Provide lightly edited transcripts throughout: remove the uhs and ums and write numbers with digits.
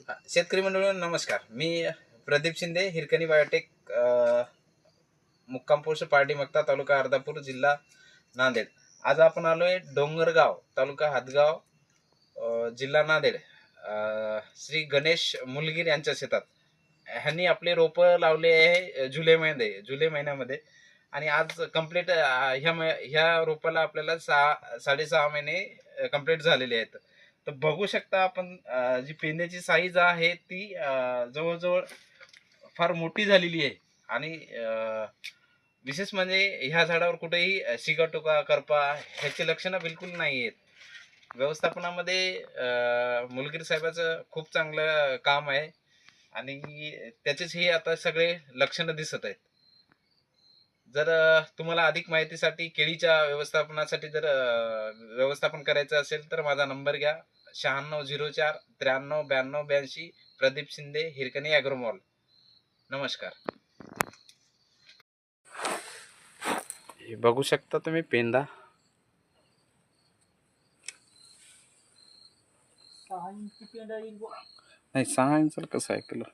शेतकरी मंडळींनो नमस्कार. मी प्रदीप शिंदे, हिरकणी बायोटेक, मुक्काम पोस्ट पारडी मक्ता, तालुका अर्धापूर, जिल्हा नांदेड. आज आपण आलोय डोंगरगाव, तालुका हातगाव, जिल्हा नांदेड. श्री गणेश मुलगीर यांच्या शेतात. ह्यांनी आपले रोपं लावले आहे जुलै महिन्यामध्ये. आणि आज कंप्लीट ह्या रोपाला आपल्याला 6.5 महिने कंप्लीट झालेले आहेत. तर बघू शकता आपण जी पेंद्याची साईज आहे ती जवळजवळ फार मोठी झालेली आहे. आणि विशेष म्हणजे ह्या झाडावर कुठेही सिगाटोका करपा ह्याची लक्षणं बिलकुल नाही आहेत. व्यवस्थापनामध्ये मुलगीर साहेबाचं खूप चांगलं काम आहे आणि त्याचेच हे आता सगळे लक्षणं दिसत आहेत. जर तुम्हाला अधिक माहितीसाठी केळीच्या व्यवस्थापनासाठी जर व्यवस्थापन करायचं असेल तर माझा नंबर घ्या 9604 93 92 82. प्रदीप शिंदे, हिरकणी ॲग्रोमॉल. नमस्कार. हे बघू शकता तुम्ही पेंदा. 6 इंची पेंडा येईल बुवा. नाही 6 इंच कसं आहे किलो.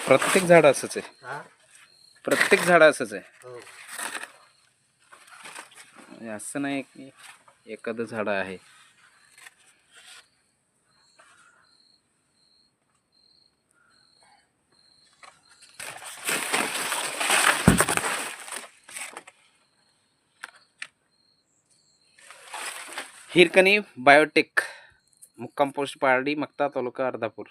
प्रत्येक झाड असंच आहे. हा? प्रत्येक झाड असंच आहे. हो. म्हणजे असं नाही की एखादं झाड आहे. हिरकणी बायोटेक, मुक्काम पोस्ट पारडी मक्ता, तालुका अर्धापूर.